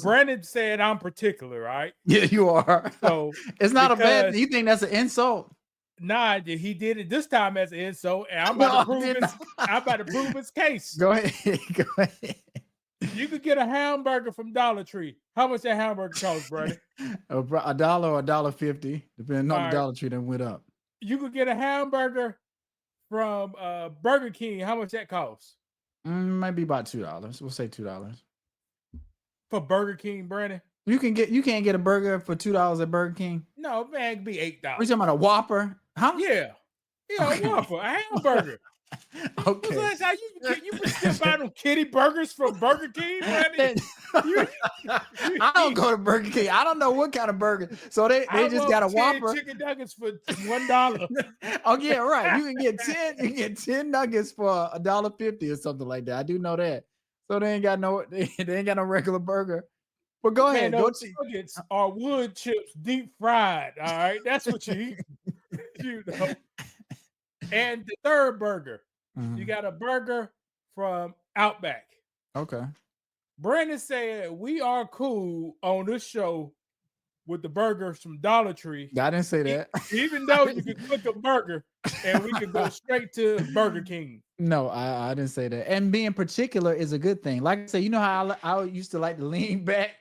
Brandon said I'm particular, right? Yeah, you are. So It's not a bad. because You think that's an insult? nah, he did it this time as an insult, and I'm about to No, I prove did his. not. I'm about to prove his case. Go ahead. Go ahead. You could get a hamburger from Dollar Tree. How much that hamburger cost, Brandon? $1 or $1.50, depending All on the right, Dollar Tree that went up. you could get a hamburger from Burger King. How much that costs Maybe about $2. We'll say $2. for Burger King, Brandon? You can't get a burger for $2 at Burger King. No, man, it'd be Are you $8. talking about a Whopper? Huh? Yeah, yeah, a Okay. Whopper, a hamburger. When's the Okay. last time you been still buying them kitty burgers from Burger King, Brandon? I don't go to Burger King. I don't know what kind of burger. So they I just want got a 10 Whopper. chicken nuggets for $1. Oh yeah, right. You can get 10. You can get 10 nuggets for $1.50 or something like that. I do know that. So they ain't got no regular burger. But go Man, ahead. Go those to nuggets are wood chips deep fried. All right, that's what you eat. You know. And the third burger, you got a burger from Outback. Okay. Brandon said we are cool on this show with the burgers from Dollar Tree, I didn't say that. even though you can cook a burger and we can go straight to Burger King. No, I didn't say that. And being particular is a good thing. Like I say, you know how I used to like to lean back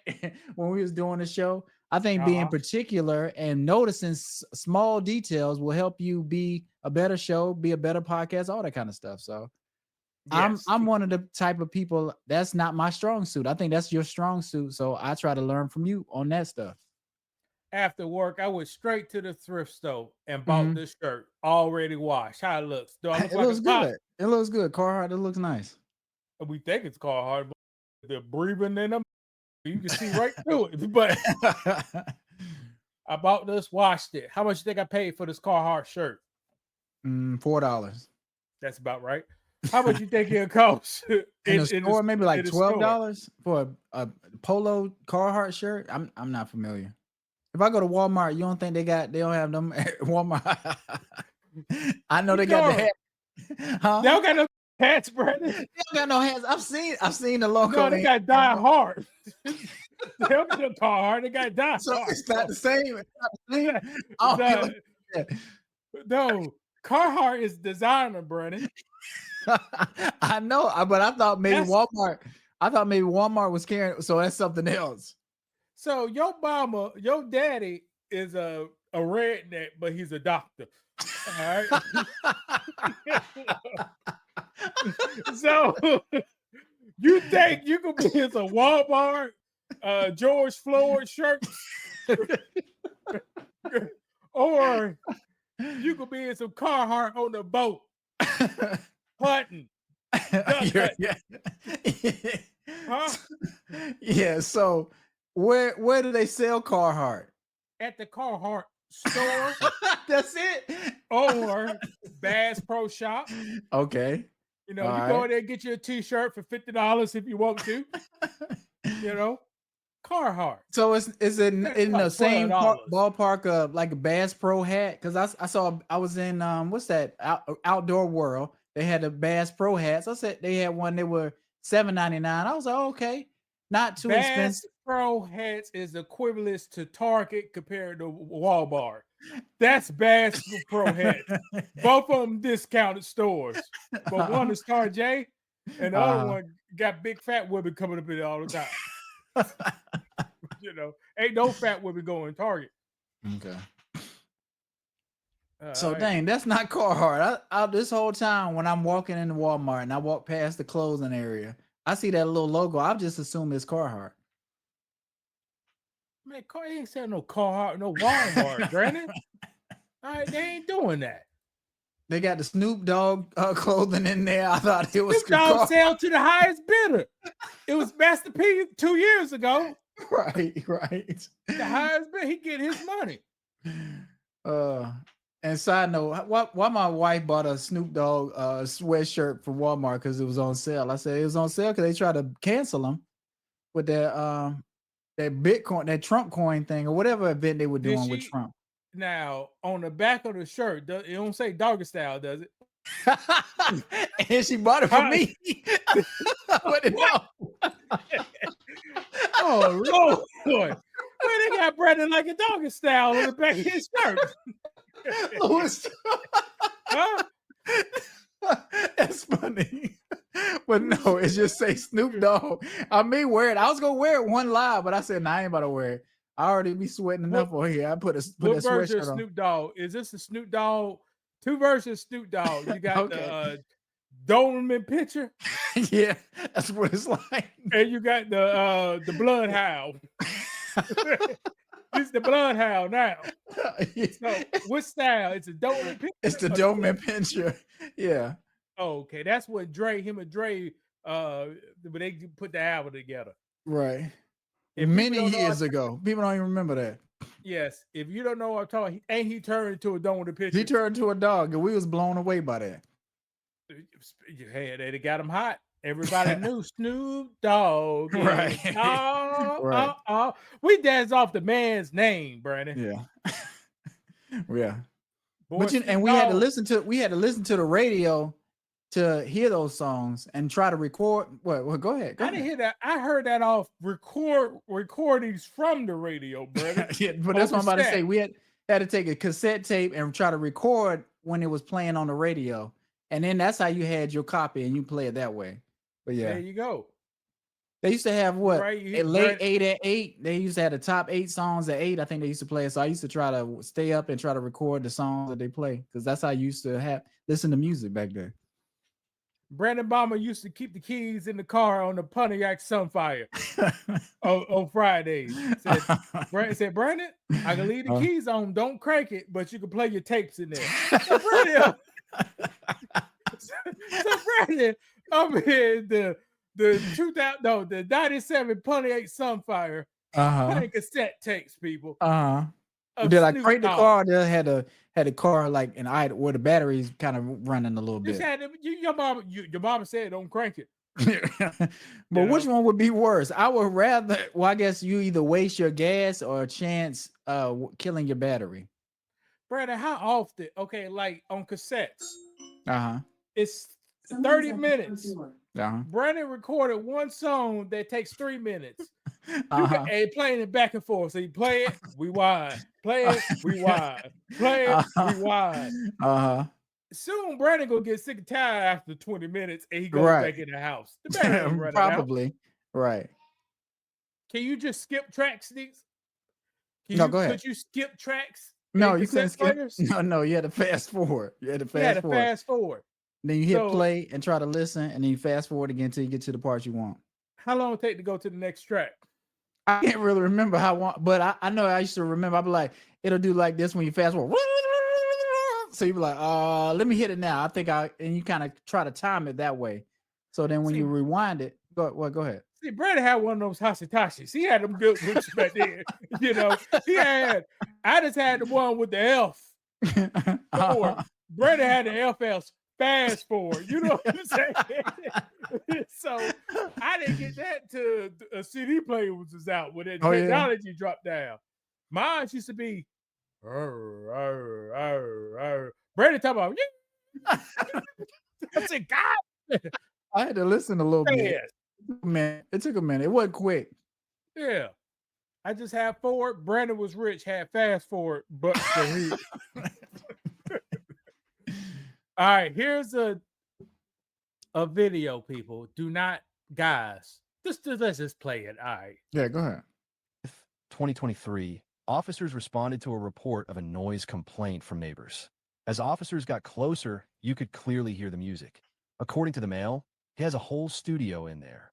when we was doing the show? I think being particular and noticing small details will help you be a better show, be a better podcast, all that kind of stuff. So Yes. I'm one of the type of people that's not my strong suit. I think that's your strong suit. So I try to learn from you on that stuff. After work, I went straight to the thrift store and bought this shirt already washed. How it looks? Do I look It like looks a cop? good. It looks good. Carhartt, it looks nice. We think it's Carhartt, but they're breathing in them. You can see right through it. But I bought this, washed it. How much you think I paid for this Carhartt shirt? $4. That's about right. How much you think it costs in the store? Maybe like $12 store? for a polo Carhartt shirt. I'm not familiar. If I go to Walmart, you don't think they don't have them at Walmart? I know they got the hat. Huh? They don't got no hats, Brandon. They don't got no hats. I've seen the logo. No, they got Die Hard. They don't got no Carhartt. They got Die Hard. So it's not the same. It's not the same. No, Carhartt is designer, Brandon. I know, but I thought maybe Walmart. I thought maybe Walmart was carrying. So that's something else. So your daddy is a redneck, but he's a doctor. All right. So you think you could be in a Walmart George Floyd shirt, or you could be in some Carhartt on the boat hunting? Huh? Yeah. So where do they sell Carhartt? At the Carhartt store. That's it. Or Bass Pro Shop. Okay. You know, you go in there and get you a t-shirt for $50 if you want to. You know, Carhartt. So it's in the same ballpark of like a Bass Pro hat? Because I was in what's that Outdoor World? They had the Bass Pro hats. I said they had one. They were $7.99. I was like, okay, not too expensive. Pro hats is equivalent to Target compared to Walmart. That's Bass Pro hats. Both of them discounted stores, but one is Target, and the other one got big fat women coming up in it all the time. You know, ain't no fat women going Target. Okay. Dang, that's not Carhartt. I this whole time when I'm walking in the Walmart and I walk past the clothing area, I see that little logo. I just assume it's Carhartt. Man, they ain't selling no Carhartt, no Walmart, Brandon. All right, they ain't doing that. They got the Snoop Dogg clothing in there. I thought it was Snoop Dogg sell to the highest bidder. It was Master P 2 years ago. Right. The highest bidder, he get his money. And side note, why my wife bought a Snoop Dogg sweatshirt from Walmart because it was on sale. I said it was on sale because they tried to cancel them with that Bitcoin, that Trump coin thing or whatever event they were doing with Trump. Now, on the back of the shirt, it don't say doggy style, does it? And she bought it for me. Oh Lord. Where they got Brandon like a doggy style on the back of his shirt? Louis. Huh? That's funny. But no, it just say Snoop Dogg. I may wear it. I was gonna wear it one live, but I said, nah, I ain't about to wear it. I already be sweating enough on here. I put that What version of sweatshirt on. Snoop Dogg? Is this a Snoop Dogg? Two versions of Snoop Dogg. You got Okay. the Doberman picture, Yeah, that's what it's like. and you got the Bloodhound. This is the Bloodhound now. So what style? It's a Doberman picture. It's the Doberman picture. Yeah. Oh, okay, that's what him and Dre, when they put the album together. Right. If Many years ago. People don't even remember that. Yes, if you don't know what I'm talking, ain't he turned into a Doberman picture? He turned into a dog, and we was blown away by that. Hey, they got him hot. Everybody knew Snoop Dogg. Right. Right. We danced off the man's name, Brandon. Yeah. Yeah. Boy, And we had to listen to the radio to hear those songs and try to record. Well, go ahead. I didn't hear that. I heard that off recordings from the radio, brother. Yeah, but that's what I'm about to say. We had to take a cassette tape and try to record when it was playing on the radio, and then that's how you had your copy and you play it that way. But yeah, there you go. They used to have what late 8 at 8. They used to have the top 8 songs at 8. I think they used to play it. So I used to try to stay up and try to record the songs that they play because that's how I used to listen to music back then. Brandon Bomber used to keep the keys in the car on the Pontiac Sunfire on Fridays. Said, Brandon, I can leave the keys on. Don't crank it, but you can play your tapes in there. So Brandon, I'm here the 97 Pontiac Sunfire playing cassette tapes, people. Did I crank the car? They had a car like an idle where the battery's kind of running a little bit. Your mama said don't crank it. But which one would be worse? I would rather. Well, I guess you either waste your gas or a chance killing your battery. Brandon, how often? Okay, like on cassettes. It's 30 minutes. Brandon recorded one song that takes 3 minutes. And playing it back and forth. So you play it, rewind, play it, rewind, play it, rewind. Soon Brandon gonna get sick and tired after 20 minutes and he goes back in the house. The probably. Right. Can you just skip tracks, Sneaks? Go ahead. Could you skip tracks? No, you couldn't skip. No, you had to fast forward. You had to fast forward. Then you hit play and try to listen, and then you fast forward again until you get to the parts you want. How long it take to go to the next track? I can't really remember how long, but I know I used to remember. I'd be like, it'll do like this when you fast forward. So you be like, let me hit it now. I think and you kind of try to time it that way. So then when you rewind it, go ahead. See, Brandon had one of those Hashitashis. He had them good ones back then. You know, I just had the one with the elf. Brandon had the FS fast forward. You know what I'm saying? So I didn't get that till a CD player was out when that technology dropped down. Mine used to be Brandon talking about I said, God. I had to listen a little bit. Man, it took a minute. It wasn't quick. Yeah. I just had forward. Brandon was rich, had fast forward, but for he. All right, here's a video, people. Do not, guys. Let's just play it. All right. Yeah, go ahead. 2023, officers responded to a report of a noise complaint from neighbors. As officers got closer, you could clearly hear the music. According to the Mail, he has a whole studio in there.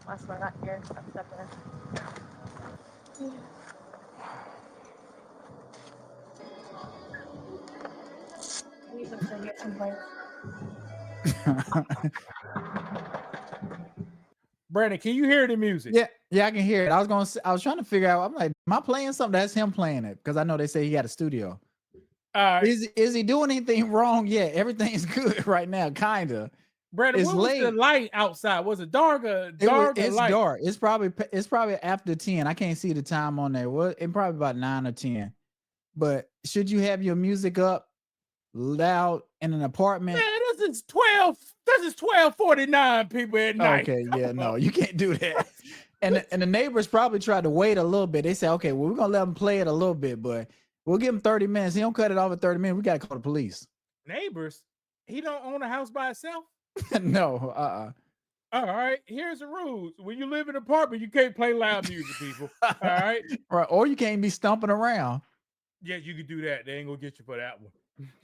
Last one, not here. I'm stepping in. We need to get complaints. Brandon, can you hear the music? Yeah, I can hear it. I was trying to figure out. I'm like, am I playing something? That's him playing it because I know they say he got a studio. Is he doing anything wrong? Yeah, everything's good right now, kinda. Brandon, what was the light outside? Was it dark or light? It's dark. It's probably after 10. I can't see the time on there. Well, it's probably about 9 or 10. But should you have your music up loud in an apartment? Man, this is 12:30 Because it's 12:49 people at night. Okay, Come yeah, on. no, you can't do that. And the neighbors probably tried to wait a little bit. They said, okay, well, we're gonna let him play it a little bit, but we'll give him 30 minutes. He don't cut it off at 30 minutes. We gotta call the police. Neighbors, he don't own a house by himself. No, All right, here's the rules. When you live in an apartment, you can't play loud music, people. All right. Right, or you can't be stumping around. Yeah, you can do that. They ain't gonna get you for that one.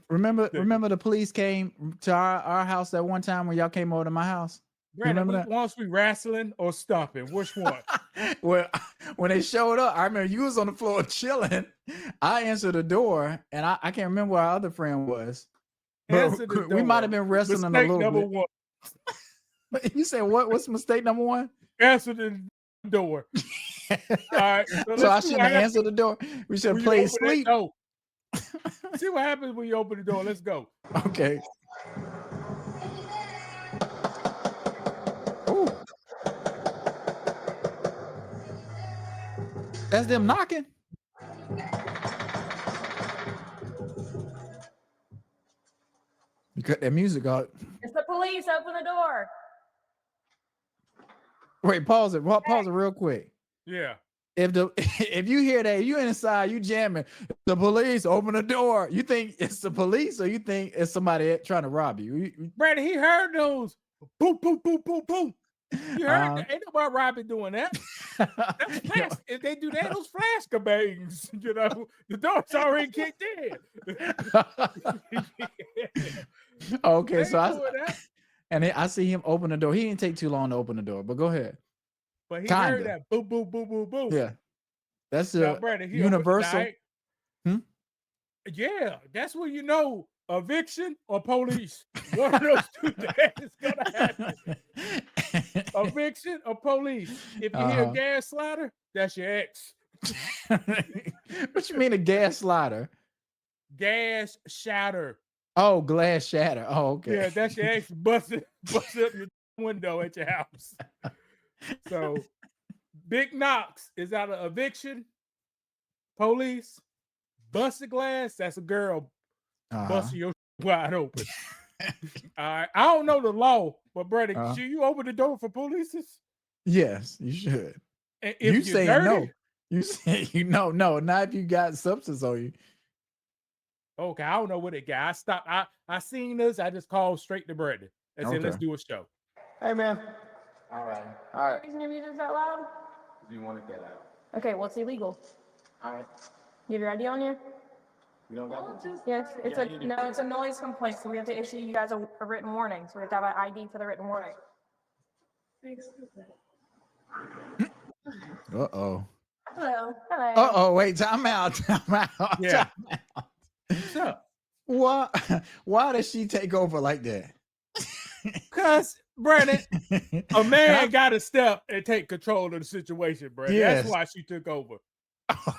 Remember the police came to our house that one time when y'all came over to my house? Brandon, remember that? Once we wrestling or stomping, which one? Well, when they showed up, I remember you was on the floor chilling. I answered the door, and I can't remember where our other friend was. Answer the We door. might have been wrestling Mistake a little number bit. one. You said what? What's mistake number one? Answer the door. All right. So I shouldn't have answered the door. We should have played sleep. See what happens when you open the door. Let's go. Okay. Ooh. That's them knocking. You cut that music out. It's the police. Open the door. Wait, pause it. Pause it real quick. Yeah. If you hear that, you inside, you jamming. The police, open the door. You think it's the police, or you think it's somebody trying to rob you? Brandon, he heard those. Boom, boom, boom, boom, boom. You heard that? Ain't nobody robbing doing that. That's flash. If they do that, those flash bangs, you know, the door's already kicked in. Okay, so I see him open the door. He didn't take too long to open the door, but go ahead. But he Kinda. heard that boom, boom, boom, boom, boom. Yeah, that's Brandon, universal. Yeah, that's when you know eviction or police. One of those two things is gonna happen. Eviction or police. If you hear a gas slider, that's your ex. What you mean a gas slider? Gas shatter. Oh, glass shatter. Oh, okay. Yeah, that's your ex busted up your window at your house. So Big Knox is out of eviction, police, busted glass. That's a girl busting your wide open. All right. I don't know the law, but brother, should you open the door for police? Yes, you should. And if you say dirty, no. You say no, not if you got substance on you. Okay, I don't know what it got. I stopped. I seen this. I just called straight to Brandon and said, let's do a show. Hey, man. All right. Reason your music's that loud? Do you want to get out? Okay, well, it's illegal. All right. You have your ID on you? You don't got it? Yes, it's a noise complaint, so we have to issue you guys a written warning. So we have to have an ID for the written warning. Uh-oh. Hello. Uh-oh, wait, time out. Yeah. Time out. What's up? Why does she take over like that? Because, Brandon, a man got to step and take control of the situation, Brandon. Yes. That's why she took over. All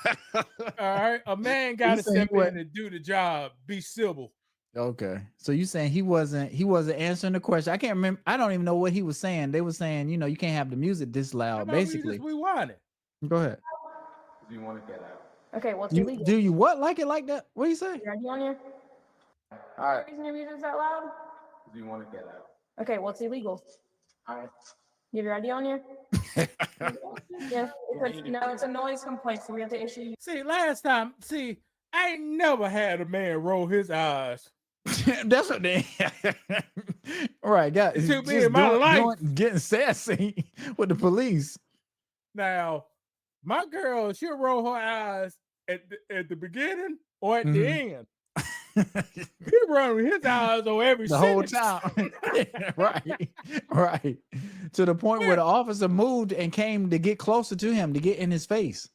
right. A man got to step in and do the job, be civil. Okay. So you saying he wasn't answering the question. I can't remember. I don't even know what he was saying. They were saying, you can't have the music this loud, basically. We want it. Go ahead. Do you want to get out? Okay, well, it's illegal. Do you what? Like it like that? What do you say? Your ID on you? All right. Reason your music's that loud? Do you want to get out? Okay, well, it's illegal. All right. You have your ID on you? Yes, it's a noise complaint, so we have to issue you. See, last time, I ain't never had a man roll his eyes. That's what they right. Got took me in my life. Getting sassy with the police. Now, my girl, she'll roll her eyes at the beginning or at the end. He running his eyes on every the whole time. right. To the point where the officer moved and came to get closer to him to get in his face.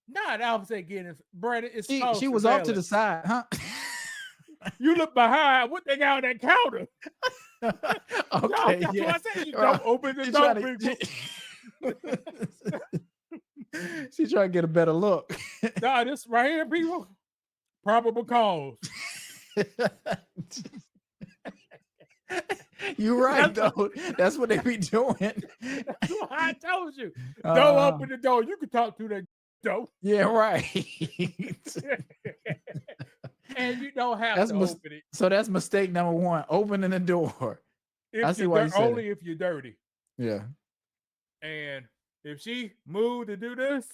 Nah, the officer getting Brandon. She was off to the side, huh? You look behind. What they got on that counter? Okay, that's yeah. what I said. You don't open the door, people. She trying to get a better look. Nah, this right here, people. Probable cause. You're right, though. That's what they be doing. That's what I told you. Don't open the door. You can talk to that door. Yeah, right. And you don't have to open it. So that's mistake number one, opening the door. I see why you said only if you're dirty. Yeah. And if she moved to do this,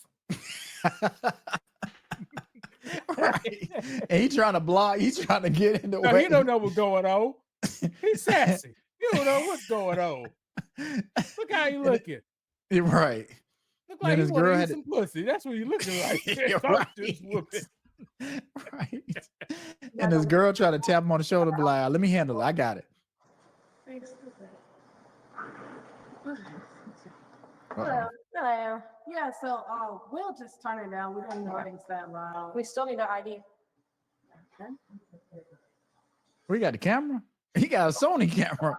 Right. And he trying to block. He's trying to get in the no, way. he don't know what's going on. He's sassy. You don't know what's going on. Look how he looking. You're right. Look Then like he his want girl to eat had some pussy. That's what he looking like. You're Talk to this woman. Right. And this girl tried to tap him on the shoulder, be like, let me handle it. I got it. Hello. Hello. Yeah, so we'll just turn it down. We don't know it's that loud. We still need an ID. We got the camera. He got a Sony camera.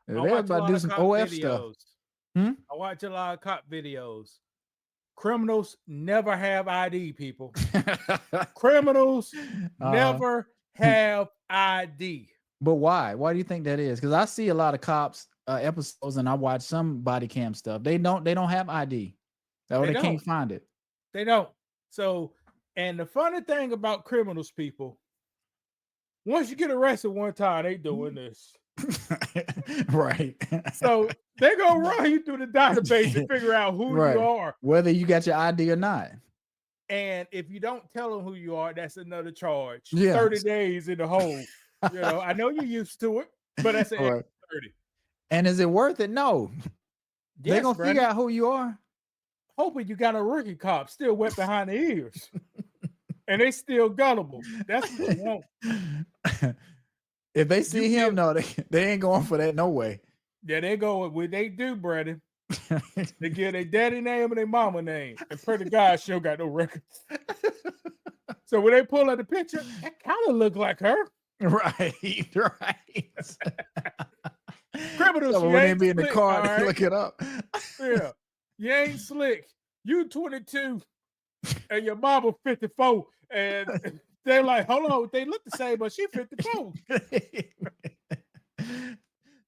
They're watch a about to lot do of some cop OF stuff. videos. Hmm? I watch a lot of cop videos. Criminals never have ID, people. Criminals never have ID. But why? Why do you think that is? Because I see a lot of cops episodes, and I watch some body cam stuff. They don't have ID. Or they can't find it. They don't. So, and the funny thing about criminals, people, once you get arrested one time, they doing this. Right. So they're gonna run you through the database and figure out who Right. you are. Whether you got your ID or not. And if you don't tell them who you are, that's another charge. Yeah. 30 days in the hole. You know, I know you're used to it, but that's an Right. 30. And is it worth it? No. They're Yes, gonna Brandon. figure out who you are. Hoping you got a rookie cop still wet behind the ears. And they still gullible. That's what you want. If they see him, no, they ain't going for that. No way. Yeah, they go what they do, Brandon. They give their daddy name and their mama name. And pray to God she don't got no records. So when they pull out the picture, that kind of look like her. Right. Right. Criminals, So you when they ain't be in the slick, car, all they right? look it up. Yeah. You ain't slick. You 22 and your mama 54. And they're like, hold on, they look the same, but she 54.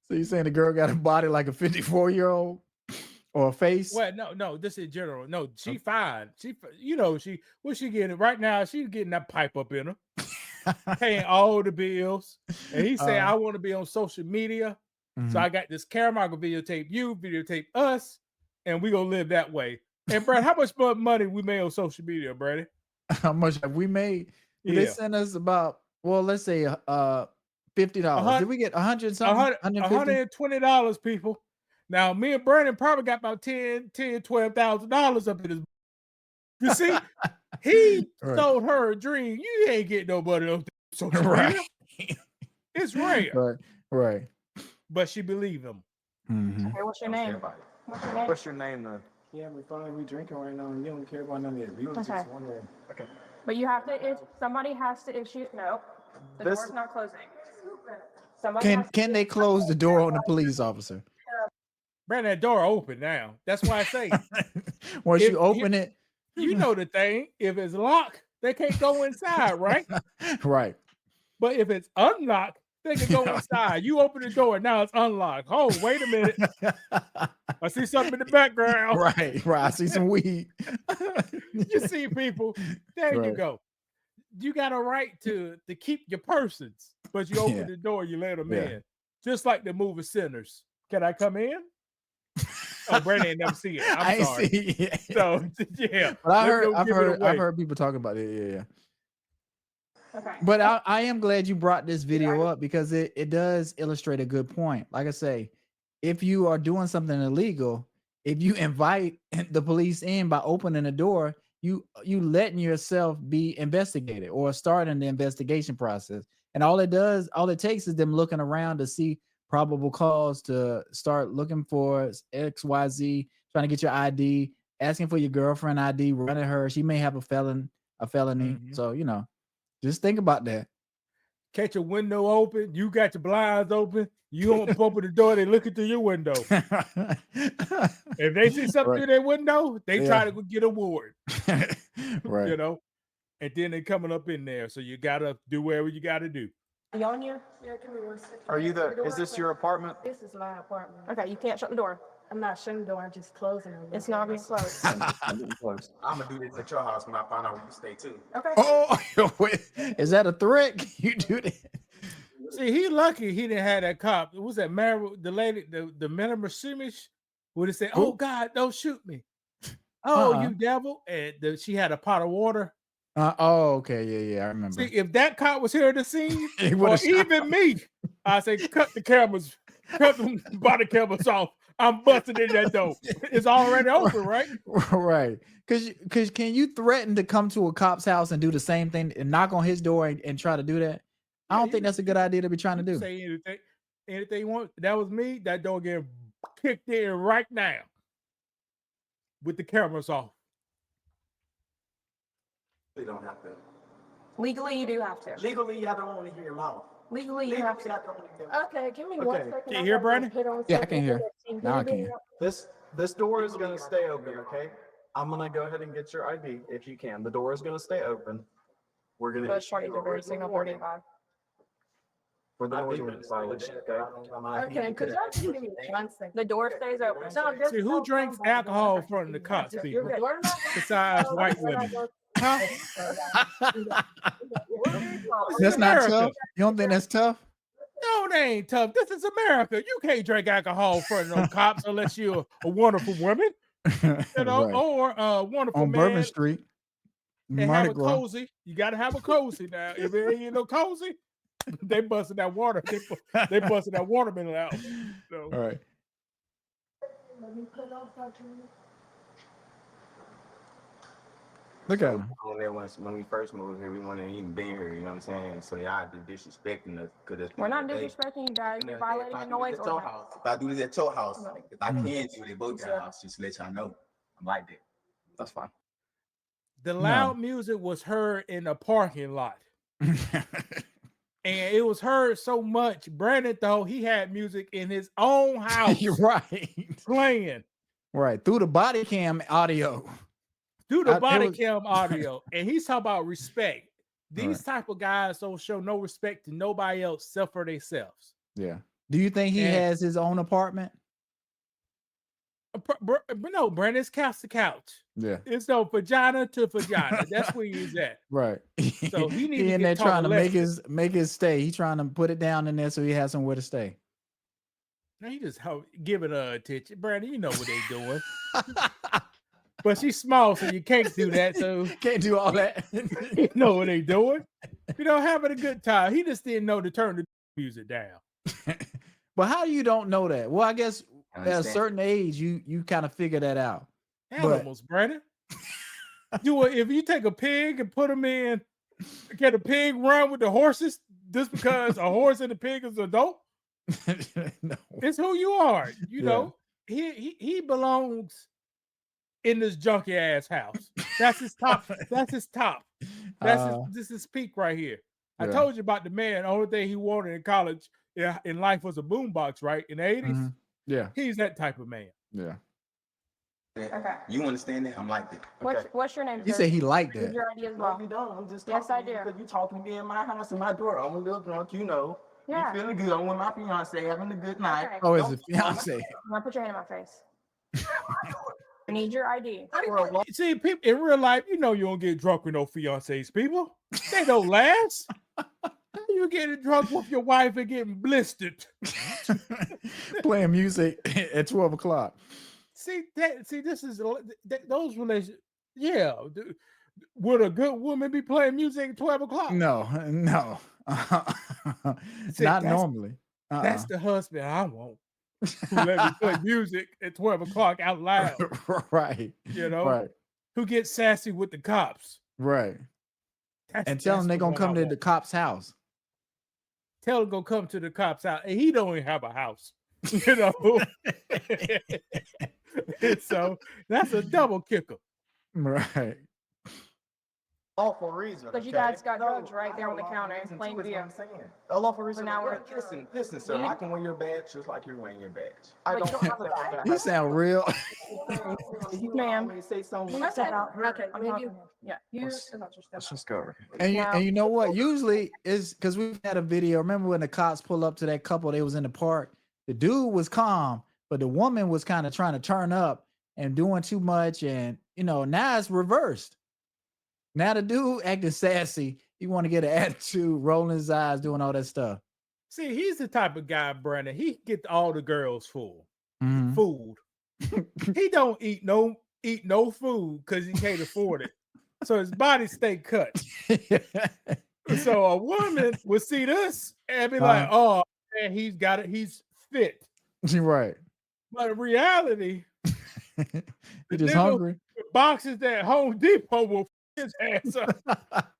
So you saying the girl got a body like a 54-year-old or a face? Well, no, this is general. No, she fine. She, you know, what she getting right now? She's getting that pipe up in her, paying all the bills. And he said, I want to be on social media. So I got this camera. I can videotape you, videotape us, and we gonna live that way. And Brad, how much money we made on social media, Brady? How much have we made? Did they send us about, well, let's say $50. Did we get 100 something? $120, people. Now me and Brandon probably got about $12,000 up in his. You see, he sold her a dream. You ain't getting nobody on social media. It's rare. Right. But she believed him. Okay, what's your name? What's your name? What's your name then? Yeah, we finally drinking right now, and you don't care about none of this. We was Okay. just wondering. Okay. But you have to, if somebody has to issue, no, the door's not closing. Somebody has to Can they close the door on the police officer? Brandon, that door open now. That's why I say. Once you open it. You know the thing. If it's locked, they can't go inside, right? Right. But if it's unlocked, they can go inside. You open the door, now it's unlocked. Oh, wait a minute. I see something in the background. Right. I see some weed. You see people. There you go. You got a right to keep your persons, but you open the door, you let them in. Just like the movie Sinners. Can I come in? Oh, Brandon ain't never see it. I'm sorry. See it. So yeah. But I've heard people talking about it. Yeah. Okay. But I am glad you brought this video up because it does illustrate a good point. Like I say, if you are doing something illegal, if you invite the police in by opening the door, you letting yourself be investigated or starting the investigation process. And all it takes is them looking around to see probable cause to start looking for XYZ, trying to get your ID, asking for your girlfriend ID, running her. She may have a felony. So, just think about that. Catch a window open, you got your blinds open, you don't open the door, they looking through your window. If they see something through their window, they try to go get a warrant. Right. And then they coming up in there. So you gotta do whatever you gotta do. Are you on here? Yeah, give me 1 second. Are you is this your apartment? This is my apartment. Okay, you can't shut the door. I'm not shutting the door. I'm just closing it. It's not being closed. I'm gonna do this at your house when I find out where you stay too. Okay. Oh, wait, is that a threat? You do that? See, he lucky he didn't have that cop. What was that the lady, the Metaverse would have said, "Oh God, don't shoot me." Oh, you devil. And she had a pot of water. Oh, okay. Yeah, I remember. See, if that cop was here at the scene, He or would've shot even me, I say, cut the body cameras off. I'm busting in that door. It's already open, right? Right. Because can you threaten to come to a cop's house and do the same thing and knock on his door and try to do that? I don't think that's a good idea to be trying to do. Say anything you want. That was me. That door getting kicked in right now with the cameras off. They don't have to. Legally, you do have to. Legally, I don't want to hear your mouth. Legally, you have to. Okay, give me 1 second. Can you hear, Brandon? Yeah, I can hear. Now I can. This door is going to stay open, okay? I'm going to go ahead and get your ID if you can. The door is going to stay open. We're going to. Push 40 signal 45. For the noise violation, okay? Okay, could y'all just give me 1 second? The door stays open. So See, who drinks alcohol in front of the cops, people? Besides white women. Huh? That's not America. tough. You don't think that's tough? No, they ain't tough. This is America. You can't drink alcohol in front of no cops unless you're a wonderful woman, you know, Right. or a wonderful On man. Bourbon Street. And have Mardi a Gras. cozy. You got to have a cozy now. If it ain't no cozy, they busting that water. They busting that watermelon out. So. All right. Look at him. When we first moved here, we wouldn't even been here. You know what I'm saying? So y'all be disrespecting us because we're not disrespecting you guys. You're violating the noise ordinance. If I do this at your house, if I can do it at both your house, just let y'all know I'm like that. That's fine. The loud music was heard in a parking lot. And it was heard so much. Brandon thought he had music in his own house. You're right. Playing. Right. Through the body cam audio. Through the body cam audio. And he's talking about respect. These type of guys don't show no respect to nobody else except for themselves. Yeah. Do you think he has his own apartment? No, Brandon, it's couch to couch. Yeah. It's no vagina to vagina. That's where he's at. Right. So he needs he to in there get trying to make his stay. He's trying to put it down in there so he has somewhere to stay. Now he just giving her attention. Brandon, you know what they doing. But she's small, so you can't do that. So can't do all that. You know what they doing. You know, having a good time. He just didn't know to turn the music down. But how you don't know that? Well, I guess at a certain age, you kind of figure that out. Animals, Brandon. If you take a pig and put them in, can a pig run with the horses just because a horse and a pig is adult? No. It's who you are. You know, he belongs in this junky ass house. That's his top. That's his top. This is peak right here. I told you about the man. The only thing he wanted in college, in life was a boombox, right? In the 80s. Mm-hmm. Yeah. He's that type of man. Yeah. Okay. You understand that? I'm like that. What's your name? You say he liked that. Your ID as well. No, you don't. I'm just Yes, I do. because you talking to me in my house and my door. I'm a little drunk, you know. Yeah. You feeling good. I'm with my fiance having a good night. Okay. Oh, is it fiance? I'm gonna put your hand in my face. I need your ID. See, people in real life, you know you don't get drunk with no fiancés, people. They don't last. You getting drunk with your wife and getting blistered. Playing music at 12 o'clock. See, this is those relationships. Yeah. Would a good woman be playing music at 12 o'clock? No. See, not normally. That's the husband I want. Who let me play music at 12 o'clock out loud. Right. You know? Right. Who gets sassy with the cops. Right. And tell them they're going to come to the cop's house. Tell him go come to the cop's house. And he don't even have a house. You know? So that's a double kicker. Right. Lawful reason. Because you guys got drugs right there on the counter in plain view. A lawful reason. Now we're listen, sir. I can wear your badge just like you're wearing your badge. I don't have a badge. You sound real. Ma'am. Say something. Okay. Maybe. Yeah. Let's just go. And you know what? Usually is because we've had a video. Remember when the cops pull up to that couple? They was in the park. The dude was calm, but the woman was kind of trying to turn up and doing too much. And now it's reversed. Now the dude acting sassy. He want to get an attitude, rolling his eyes, doing all that stuff. See, he's the type of guy, Brandon. He get all the girls full Mhm. food. He don't eat no food because he can't afford it. So his body stay cut. So a woman would see this and be like, "Oh, man, he's got it. He's fit." Right. But in reality, He just hungry. boxes at Home Depot will his ass up.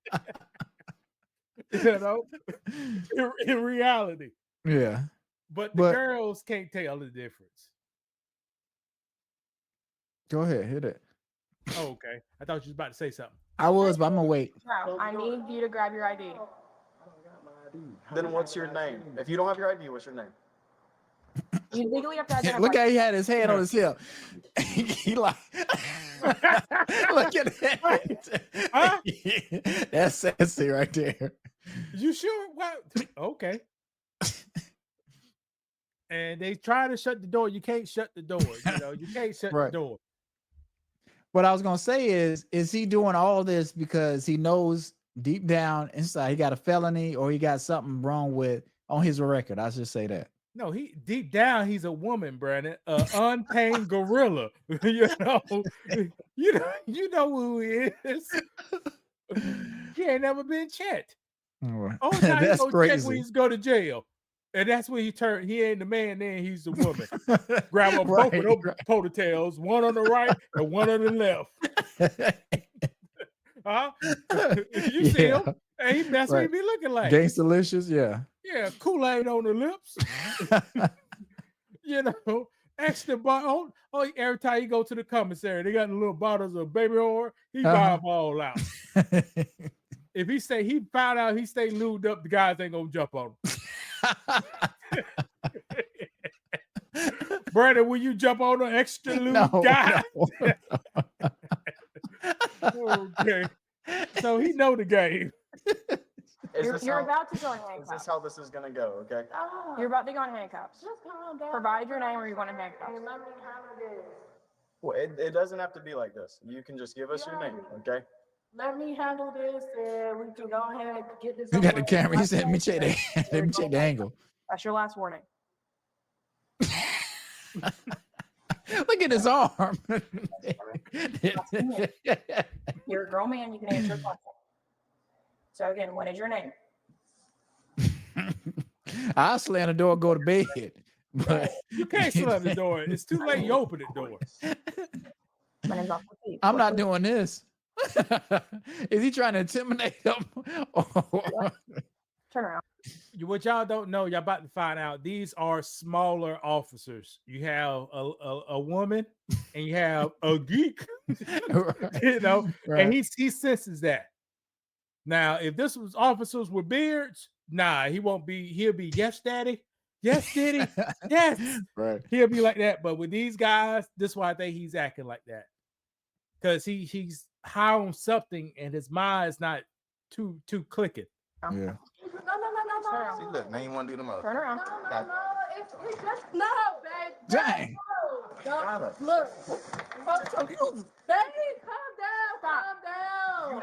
You know, in reality. Yeah. But the girls can't tell the difference. Go ahead, hit it. Oh, okay. I thought you was about to say something. I was, but I'm gonna wait. No, I need you to grab your ID. Then what's your name? If you don't have your ID, what's your name? You legally have to identify. Look how he had his hand on his hip. He like, look at that. Huh? That's sassy right there. You sure? What? Okay. And they try to shut the door. You can't shut the door. You know, you can't shut the door. What I was gonna say is he doing all this because he knows deep down inside he got a felony or he got something wrong with on his record? I should say that. No, he deep down he's a woman, Brandon, untamed gorilla. You know who he is. He ain't never been checked. Oh, that's crazy. Check when he's go to jail, and that's when he turned. He ain't the man, then he's the woman. Grab up both of those ponytails, one on the right and one on the left. Huh? You see him? And he that's what he be looking like. Gangsta-licious, yeah. Yeah, Kool-Aid on the lips. You know, extra bottle. Oh, every time you go to the commissary, they got the little bottles of baby oil. He buy them all out. If he say he found out he stay lubed up, the guys ain't gonna jump on him. Brandon, will you jump on an extra lube guy? No. Okay. So he know the game. You're about to go in handcuffs. Is this how this is gonna go? Okay. You're about to go in handcuffs. Just calm down. Provide your name or you're going in handcuffs. Hey, let me handle this. Well, it doesn't have to be like this. You can just give us your name, okay? Let me handle this, and we can go ahead and get this. You got the camera. He said, "Let me check the angle." That's your last warning. Look at his arm. You're a grown man. You can answer a question. So again, what is your name? I'll slam the door, go to bed. But you can't slam the door. It's too late. You open the door. I'm not doing this. Is he trying to intimidate him? Turn around. What y'all don't know, y'all about to find out. These are smaller officers. You have a woman and you have a geek. You know, and he senses that. Now, if this was officers with beards, nah, he won't be. He'll be yes, daddy, yes, daddy, yes. Right. He'll be like that. But with these guys, this is why I think he's acting like that, because he's high on something and his mind is not too clicking. Yeah. No. See, look, now you want to do the most. Turn around. No. It's just no, babe. Dang. No. Look. Babe, calm down. Calm down.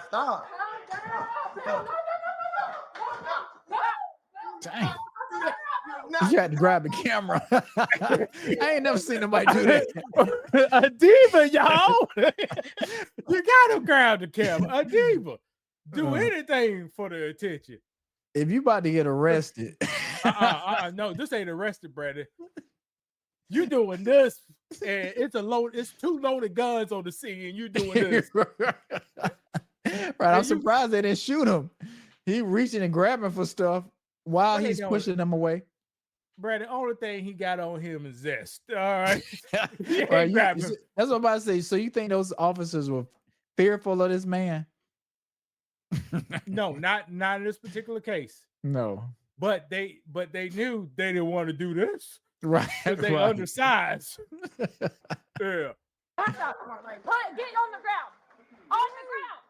Stop. Calm down. No. Dang. You had to grab the camera. I ain't never seen nobody do that. A diva, y'all. You gotta grab the camera. A diva. Do anything for the attention. If you about to get arrested. No, this ain't arrested, Brandon. You doing this, and it's two loaded guns on the scene, and you doing this. Right, I'm surprised they didn't shoot him. He reaching and grabbing for stuff while he's pushing them away. Brandon, only thing he got on him is zest. All right. Right, that's what I'm about to say. So you think those officers were fearful of this man? No, not in this particular case. No. But they knew they didn't want to do this. Right. They undersized. Yeah. Back up. Get on the ground. On the ground.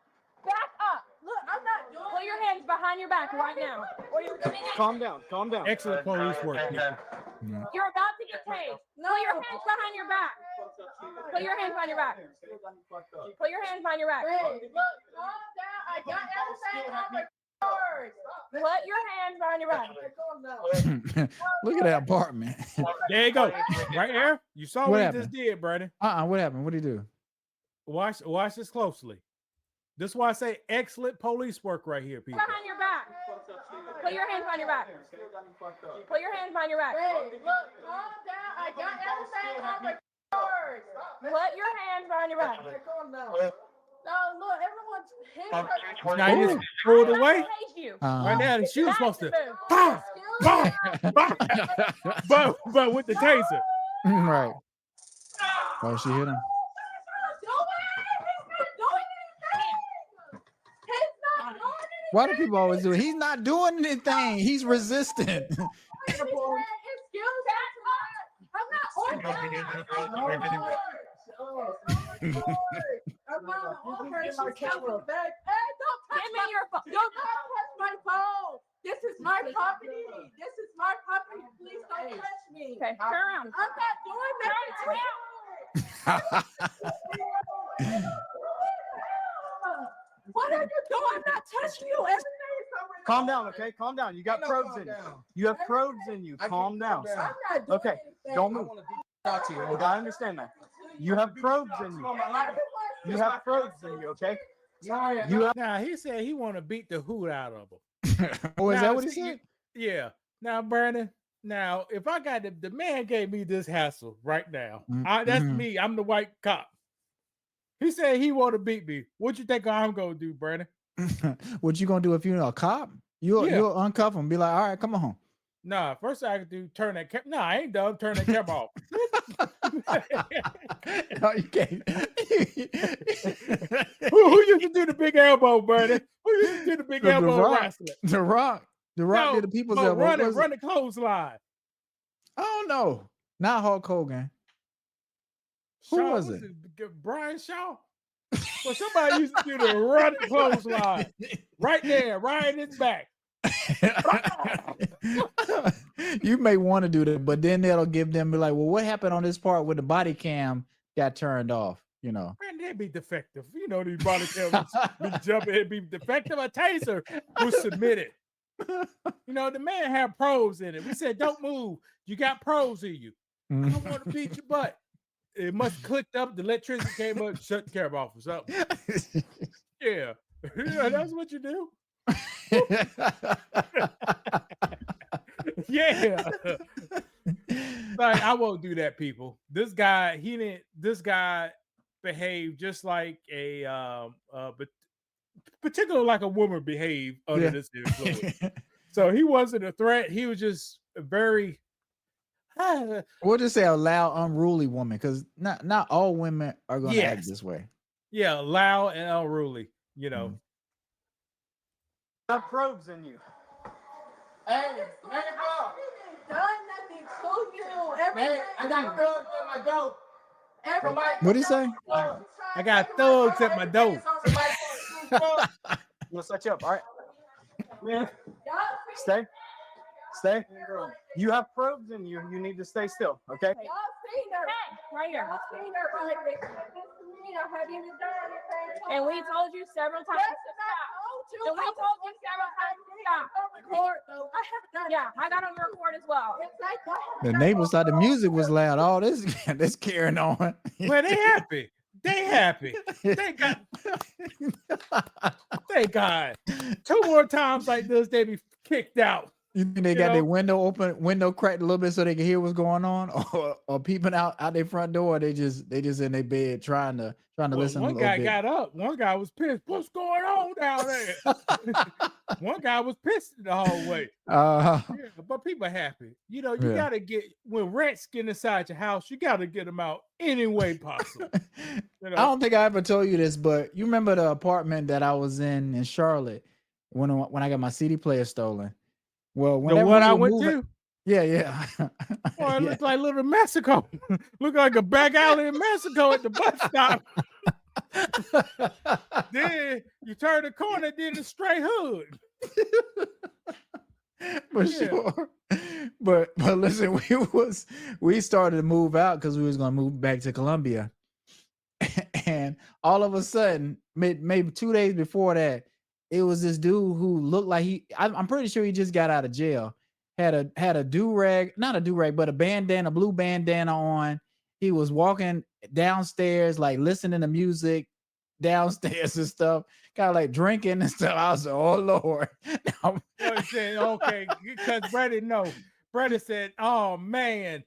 Back up. Look, I'm not doing. Put your hands behind your back right now. Or you're Calm down. Excellent police work. You're about to get tased. Put your hands behind your back. Put your hands behind your back. Put your hands behind your back. Hey, look, calm down. I got everything. Put your hands behind your back. Look at that apartment. There you go. Right there. You saw What what he happened? just did, Brandon. What happened? What did he do? Watch this closely. This is why I say excellent police work right here, people. Behind your back. Put your hands behind your back. Put your hands behind your back. Hey, look, calm down. I got everything on the doors. Put your hands behind your back. No, look, everyone's Now you just threw it away. Uh-huh. Right now, she was supposed to but with the taser. Right. Oh, she hit him. Why do people always do it? He's not doing anything. He's resistant. This is my property. This is my property. Please don't touch me. Okay, turn around. I'm not doing that. What are you doing? I'm not touching you. Everything is over. Calm down, okay? Calm down. You got probes in you. You have probes in you. Calm down. I'm not doing Okay, anything. don't move. I understand that. You have probes in you. You have probes in you, okay? You have Now he said he want to beat the hoot out of him. Oh, is Now, that what he see, said? Yeah. Now, Brandon. Now, if I got the man gave me this hassle right now, that's me. I'm the white cop. He said he want to beat me. What you think I'm gonna do, Brandon? What you gonna do if you're a cop? You'll uncuff him. Be like, all right, come on. Nah, first thing I can do turn that camera. Nah, I ain't done. Turn that camera off. No, you can't. Who used to do the big elbow, Brandon? Who used to do the big elbow wrestling? The Rock. The Rock did the people's elbow. Run the clothesline. I don't know. Not Hulk Hogan. Who was it? Brian Shaw? Well, somebody used to do the run the clothesline. Right there, right in his back. You may want to do that, but then that'll give them be like, well, what happened on this part where the body cam got turned off? You know, man, they'd be defective. You know, these body cams be jumping, it'd be defective. A taser was submitted. You know, the man had pros in it. We said, don't move. You got pros in you. I don't want to beat your butt. It must have clicked up. The electricity came up, shut the camera off or something. Yeah. Yeah, that's what you do. Yeah. Like, I won't do that, people. This guy behaved just like but particularly like a woman behaved under this influence. So he wasn't a threat. He was just very we'll just say a loud, unruly woman, because not all women are going to act this way. Yeah, loud and unruly, you know. Have probes in you. Hey, man, done nothing to you. Man, I got drugs at my door. What'd he say? I got thugs at my door. I'm gonna set you up. All right. Yeah. Stay. You have probes in you. You need to stay still. Okay. Y'all seen her right here. Y'all seen her right here. And we told you several times to stop. And we told you several times to stop. Yeah, I got on your record as well. The neighbors thought the music was loud. All this carrying on. Well, they happy. They happy. Thank God. 2 more times like this, they be kicked out. You think they got their window cracked a little bit so they can hear what's going on, or peeping out their front door? They just in their bed trying to listen. One guy got up. One guy was pissed. What's going on down there? One guy was pissed the whole way. Yeah, but people are happy. You know, you gotta get when rats get inside your house, you gotta get them out any way possible. You know? I don't think I ever told you this, but you remember the apartment that I was in Charlotte when I got my CD player stolen. Well, the one I went to? Yeah. Boy, it looked like little Mexico. Looked like a back alley in Mexico at the bus stop. Then you turn the corner, then the straight hood. For sure. But listen, we started to move out because we was gonna move back to Columbia. And all of a sudden, maybe 2 days before that, it was this dude who looked like I'm pretty sure he just got out of jail. Had a do-rag, not a do-rag, but a bandana, blue bandana on. He was walking downstairs, like listening to music downstairs and stuff, kind of like drinking and stuff. I was like, oh Lord. Well, he said, okay, because Brady said, oh man,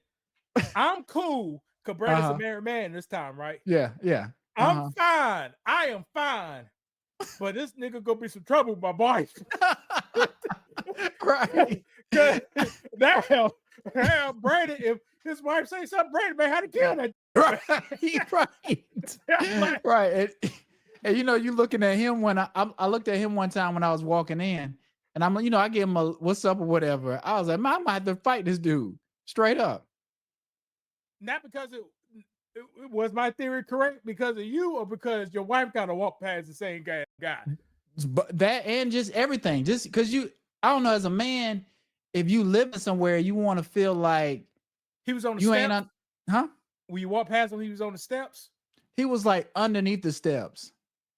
I'm cool. Because Brady's a married man this time, right? Yeah. I'm fine. I am fine. But this nigga gonna be some trouble with my wife. Right. Now, Brady, if his wife say something, Brady may have to kill that. Right. Right. And you know, you looking at him when I looked at him one time when I was walking in, and I'm, you know, I gave him a what's up or whatever. I was like, man, I might have to fight this dude straight up. Not because it was my theory correct because of you, or because your wife got to walk past the same guy? But that and just everything, just because I don't know, as a man, if you living somewhere, you want to feel like he was on the you steps. Ain't on, huh? When you walk past him, he was on the steps. He was like underneath the steps.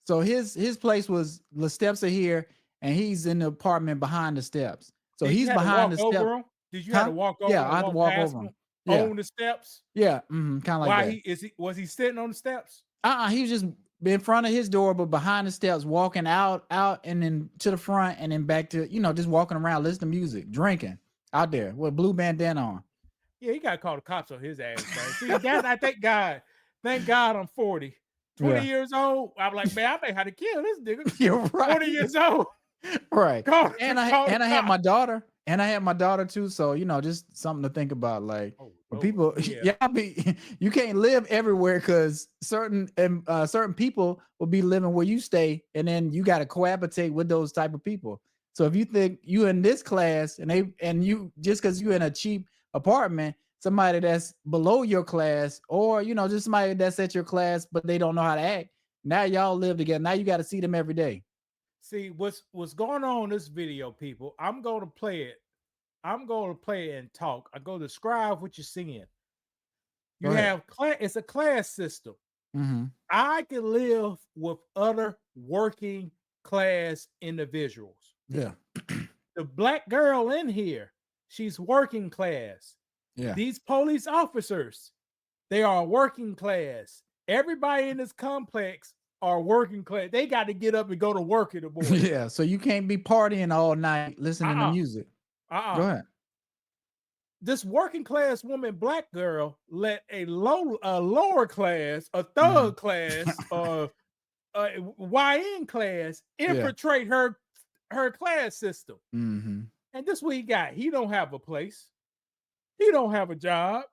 So his place was, the steps are here, and he's in the apartment behind the steps. So he's behind the steps. Did you have to walk over? Yeah, I had to walk over him. Yeah. On the steps. Yeah, kind of like that. Was he sitting on the steps? He was just in front of his door, but behind the steps, walking out, and then to the front, and then back to, you know, just walking around, listening to music, drinking out there with a blue bandana on. Yeah, he got to call the cops on his ass, man. See, I thank God I'm 40. 20 years old. I'm like, man, I may have to kill this nigga. You're right. 40 years old. Right. And I had my daughter. And I had my daughter too, so you know, just something to think about. Like people, you can't live everywhere because certain people will be living where you stay, and then you got to cohabitate with those type of people. So if you think you in this class, and you just because you in a cheap apartment, somebody that's below your class, or you know, just somebody that's at your class, but they don't know how to act. Now y'all live together. Now you got to see them every day. See what's going on in this video, people. I'm going to play it. I'm going to play it and talk. I'm going to describe what you're seeing. You have class. It's a class system. Mm-hmm. I can live with other working class individuals. Yeah. The black girl in here, she's working class. Yeah. These police officers, they are working class. Everybody in this complex are working class. They got to get up and go to work in the morning. Yeah, so you can't be partying all night listening to music. Go ahead. This working class woman, black girl, let a lower class, a thug class, YN class infiltrate her class system. Mm-hmm. And this what he got. He don't have a place. He don't have a job.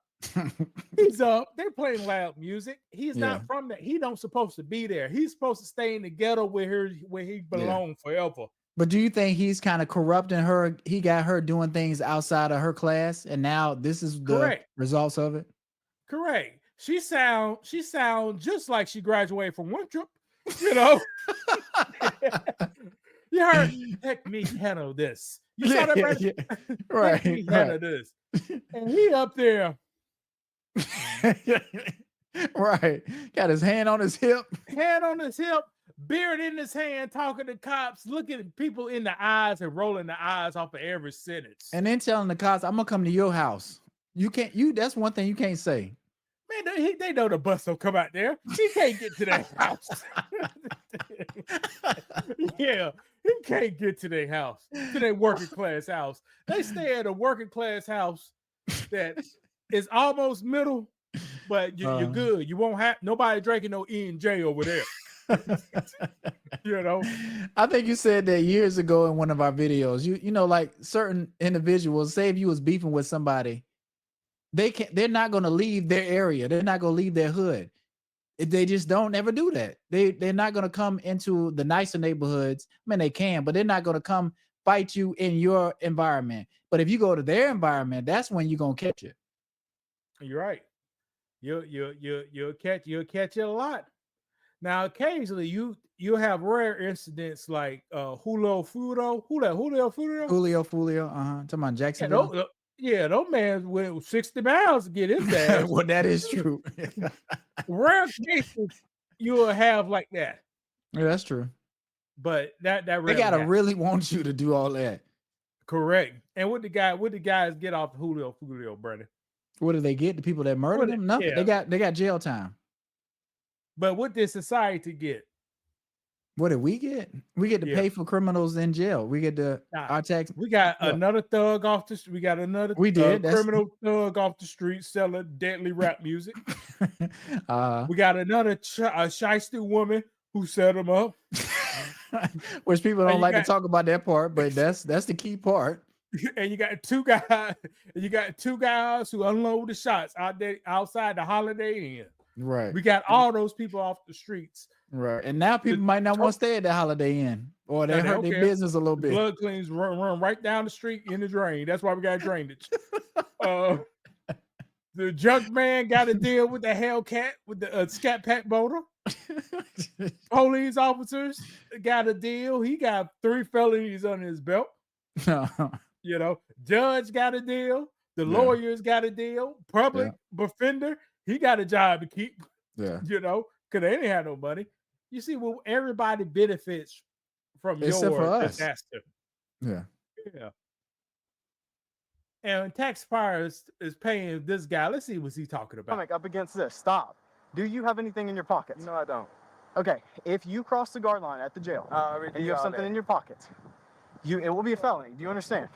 He's up. They're playing loud music. He's not from that. He don't supposed to be there. He's supposed to stay in the ghetto where he belongs forever. But do you think he's kind of corrupting her? He got her doing things outside of her class, and now this is the results of it. Correct. She sound just like she graduated from Winthrop. You know. You heard? Let me handle this. You saw that, right? Yeah. Right. Let me handle this. And he up there. Right. Got his hand on his hip. Beard in his hand, talking to cops, looking at people in the eyes and rolling the eyes off of every sentence. And then telling the cops, I'm gonna come to your house. That's one thing you can't say. Man, they know the bus will come out there. He can't get to that house. Yeah, he can't get to their house, to their working class house. They stay at a working class house that is almost middle, but you're good. You won't have nobody drinking no E&J over there. You know, I think you said that years ago in one of our videos. You know, like certain individuals, say if you was beefing with somebody, they're not going to leave their area. They're not going to leave their hood. They just don't ever do that. They're not going to come into the nicer neighborhoods. I mean, they can, but they're not going to come fight you in your environment. But if you go to their environment, that's when you're going to catch it. You're right. You'll catch it a lot. Now, occasionally you have rare incidents like Julio Fulio. Talking about Jacksonville. Yeah, those man went 60 miles to get his ass. Well, that is true. Rare cases you will have like that. Yeah, that's true. But that They rarely gotta happens. really want you to do all that. Correct. And what the guys get off Julio, Brandon? What do they get? The people that murdered him? Nothing. Yeah. They got jail time. But what did society get? What did we get? We get to pay for criminals in jail. We get to our tax. We got another thug off the street. We got another criminal thug off the street selling deadly rap music. We got another shiesty woman who set them up. Which people don't like to talk about that part, but that's the key part. And you got two guys who unload the shots outside the Holiday Inn. Right. We got all those people off the streets. Right. And now people might not want to stay at the Holiday Inn, or they hurt their business a little bit. Blood cleans run right down the street in the drain. That's why we got drainage. The junk man got to deal with the Hellcat with the Scat Pack motor. Police officers got a deal. He got 3 felonies under his belt. You know, judge got a deal. The lawyers got a deal. Public defender, he got a job to keep. Yeah. You know, because they didn't have no money. You see, well, everybody benefits from except your for us. disaster. Yeah. Yeah. And taxpayers is paying this guy. Let's see what's he talking about. Stomach up against this. Stop. Do you have anything in your pockets? No, I don't. Okay. If you cross the guard line at the jail and you have something in your pockets, it will be a felony. Do you understand?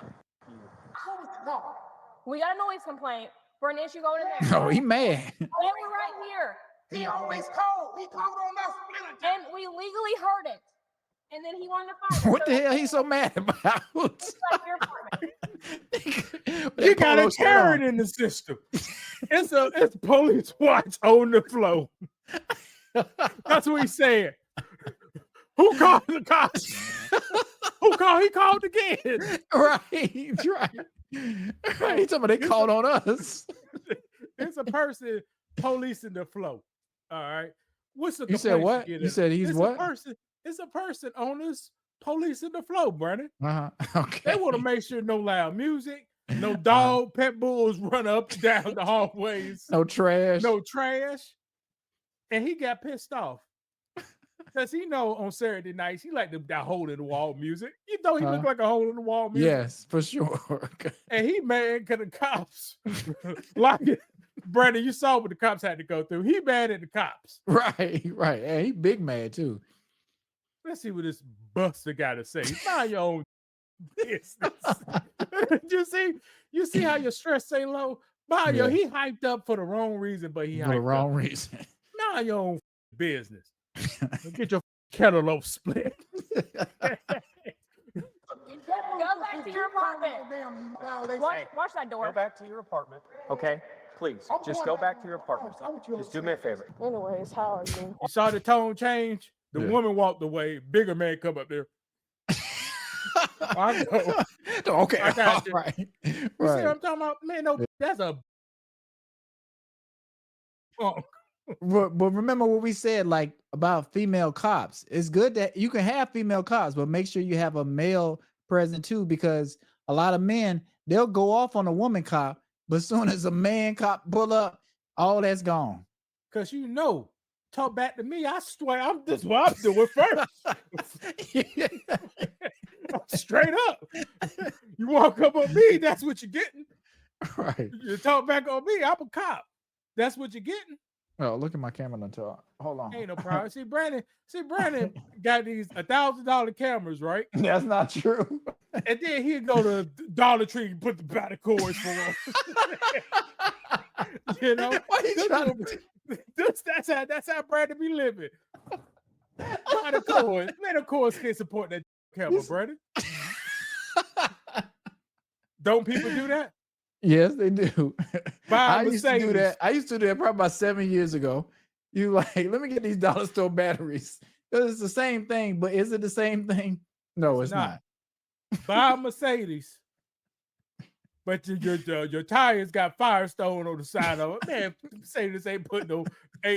We got a noise complaint. Bernice, you go in there. Oh, he mad. They were right here. He always cold. He cold on us. And we legally heard it. And then he wanted to fight. What the hell he's so mad about? It's like your apartment. You got a Karen in the system. It's police watch on the floor. That's what he's saying. Who called the cops? Who called? He called again. Right. He talking about they called on us. It's a person policing the flow. All right. What's the You said what? You said he's what? It's a person owners policing the flow, Brandon. Okay. They want to make sure no loud music, no dog, pet bulls run up and down the hallways. No trash. No trash. And he got pissed off. Because he know on Saturday nights, he like that hole in the wall music. You know he look like a hole in the wall music. Yes, for sure. And he mad because the cops like it. Brandon, you saw what the cops had to go through. He mad at the cops. Right. And he big mad too. Let's see what this buster got to say. Mind your own business. you see how your stress ain't low? Mario, he hyped up for the wrong reason, but he hyped for the wrong up. reason. Mind your own business. Get your kettle loaf split. Go back to your apartment. Watch that door. Go back to your apartment. Okay? Please, just go back to your apartment. Just do me a favor. Anyways, how are you? You saw the tone change? The woman walked away. Bigger man come up there. I know. Okay. I got you. Right. You see what I'm talking about? Man, no, that's a... But remember what we said, like, about female cops. It's good that you can have female cops, but make sure you have a male present too, because a lot of men, they'll go off on a woman cop, but as soon as a man cop pull up, all that's gone. Because talk back to me. I swear, this is what I'm doing first. Straight up. You walk up on me, that's what you're getting. Right. You talk back on me, I'm a cop. That's what you're getting. Oh, look at my camera until hold on. Ain't no problem. See, Brandon got these $1,000 cameras, right? That's not true. And then he'd go to Dollar Tree and put the battle cords for him. You know? That's how Brandon be living. Battle cords. Man, of course, can't support that camera, Brandon. Don't people do that? Yes, they do. I used to do that. I used to do that probably about 7 years ago. You like, let me get these dollar store batteries. Because it's the same thing, but is it the same thing? No, it's not. Buy a Mercedes, but your tires got Firestone on the side of it. Man, Mercedes ain't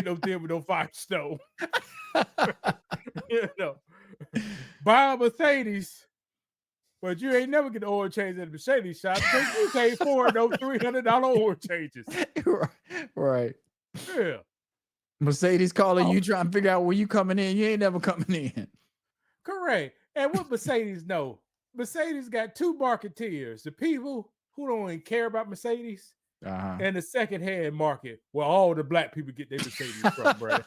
no deal with no Firestone. You know, buy a Mercedes. But you ain't never get the oil change at the Mercedes shop because you can't afford those $300 oil changes. Right. Yeah. Mercedes calling you trying to figure out where you coming in. You ain't never coming in. Correct. And what Mercedes know? Mercedes got two marketeers: the people who don't even care about Mercedes, and the second-hand market where all the black people get their Mercedes from, brother.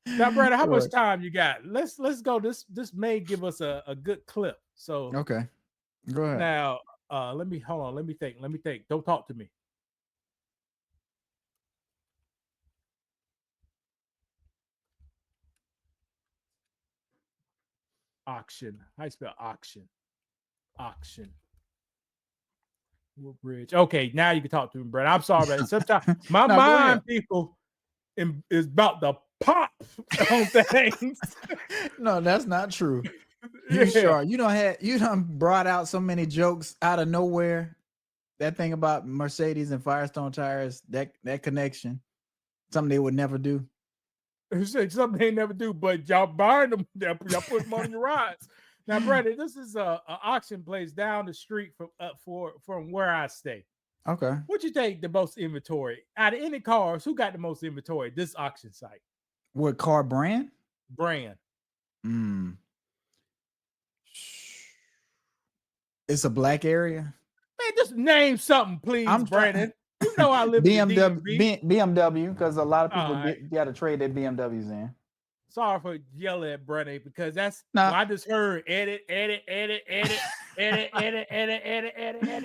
Now, brother, how much time you got? Let's go. This may give us a good clip. So Okay, go ahead. now let me hold on. Let me think. Don't talk to me. Auction. How you spell auction? Auction. Woodbridge. Okay, now you can talk to me, Brad. I'm sorry, but sometimes my No, go ahead. mind, people, is about to pop on things. No, that's not true. Yeah. You sure? You done brought out so many jokes out of nowhere. That thing about Mercedes and Firestone tires, that connection, something they would never do. Something they never do, but y'all buying them, y'all put them on your rides. Now, Brandon, this is a auction place down the street from where I stay. Okay. What you think the most inventory out of any cars? Who got the most inventory? This auction site. What car brand? Brand. It's a black area. Man, just name something, please, Brandon. You know I live in the DMV. BMW, because a lot of people Right. got to trade their BMWs in. Sorry for yelling at Brandon because that's Nah. I just heard edit.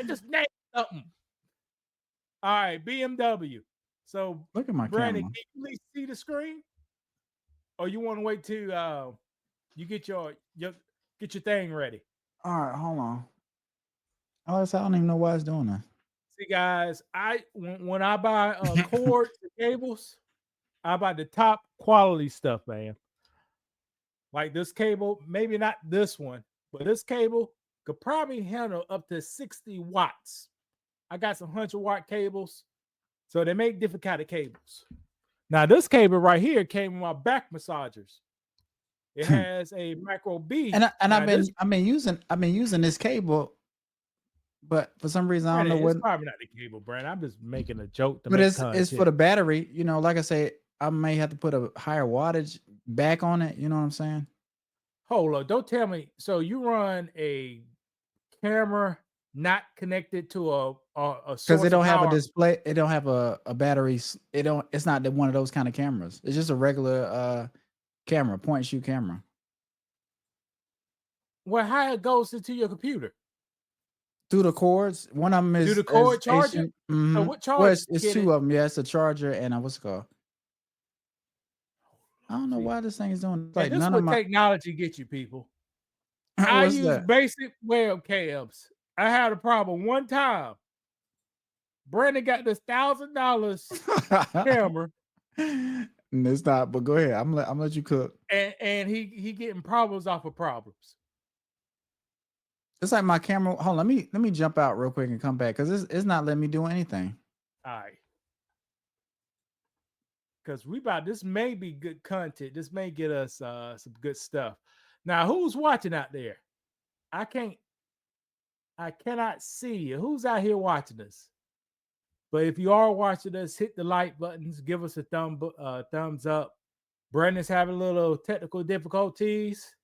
Just name something. All right, BMW. So Look at my Brandon, camera. can you at least see the screen? Or you want to wait till you get your thing ready? All right, hold on. Oh, I don't even know why it's doing that. See, guys, when I buy cords and cables, I buy the top quality stuff, man. Like this cable, maybe not this one, but this cable could probably handle up to 60 watts. I got some 100-watt cables, so they make different kind of cables. Now, this cable right here came with my back massagers. It has a micro B, and I've been using this cable, but for some reason I don't know what. It's probably not the cable, Brand. I'm just making a joke to but make it's for the battery. You know, like I say, I may have to put a higher wattage back on it. You know what I'm saying? Hold on, don't tell me. So you run a camera not connected to a because it don't have a display. It don't have a battery. It's not one of those kind of cameras. It's just a regular camera, point and shoot camera. Well, how it goes into your computer? Through the cords. One of them is do the cord charger. Mm-hmm. So what charge? Well, it's two of them. Yeah, it's a charger and what's it called? I don't know why this thing is doing. Like this is what technology gets you, people. I use basic webcams. I had a problem one time. Brandon got this $1,000 camera. It's not, but go ahead. I'm let you cook. And he getting problems off of problems. It's like my camera. Hold on, let me jump out real quick and come back because it's not letting me do anything. All right. Because this may be good content. This may get us some good stuff. Now, who's watching out there? I cannot see you. Who's out here watching us? But if you are watching us, hit the like buttons. Give us a thumbs up. Brandon's having a little technical difficulties.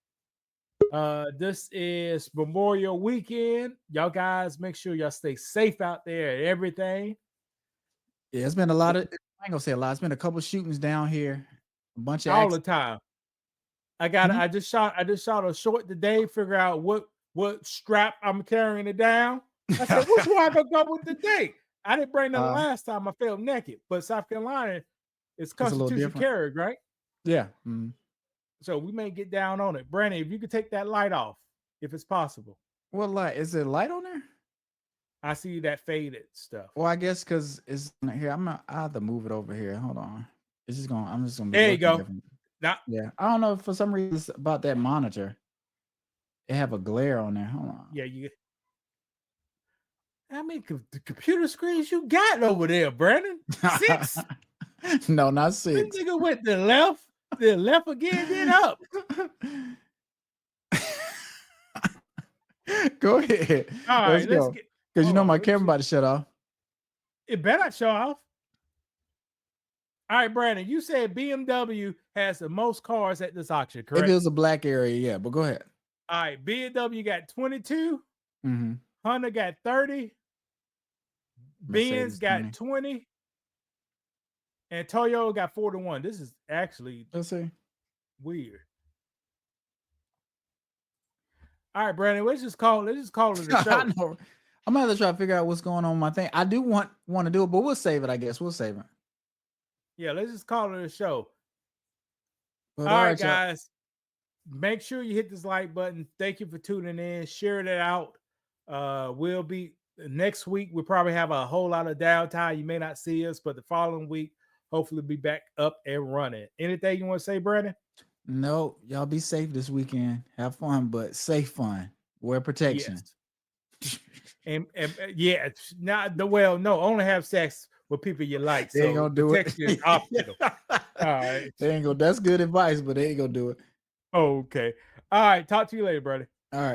This is Memorial Weekend. Y'all guys, make sure y'all stay safe out there and everything. Yeah, it's been a lot of. I ain't gonna say a lot. It's been a couple shootings down here. A bunch of all the time. I just shot a short today. Figure out what strap I'm carrying it down. I said, which one I gonna go with today? I didn't bring none last time. I felt naked, but South Carolina is constitutional carry, right? Yeah. So we may get down on it. Brandon, if you could take that light off, if it's possible. What light? Is it light on there? I see that faded stuff. Well, I guess because it's here. I have to move it over here. Hold on. It's just going. I'm just going to be. There you go. Now, yeah. I don't know, for some reason it's about that monitor. It have a glare on there. Hold on. Yeah, how many computer screens you got over there, Brandon? 6? No, not 6. This nigga went to the left again, then up. Go ahead. All right, let's go. Because you know my camera about to shut off. It better not shut off. All right, Brandon, you said BMW has the most cars at this auction, If correct? it was a black area, yeah. But go ahead. All right, BMW got 22, Mm-hmm. Honda got 30, Benz Mercedes got 20, and Toyota got 41. This is actually Let's see. weird. All right, Brandon, let's just call it a show. I know. I'm gonna have to try to figure out what's going on with my thing. I do want to do it, but we'll save it. I guess we'll save it. Yeah, let's just call it a show. But all right, y'all. guys. Make sure you hit this like button. Thank you for tuning in. Share it out. We'll be next week. We'll probably have a whole lot of downtime. You may not see us, but the following week, hopefully, be back up and running. Anything you want to say, Brandon? No, y'all be safe this weekend. Have fun, but safe fun. Wear protection. Yes. and yeah, not the no. Only have sex with people you like. They ain't gonna do it. Is optional. All right. They ain't gonna. That's good advice, but they ain't gonna do it. Okay. All right. Talk to you later, brother. All right.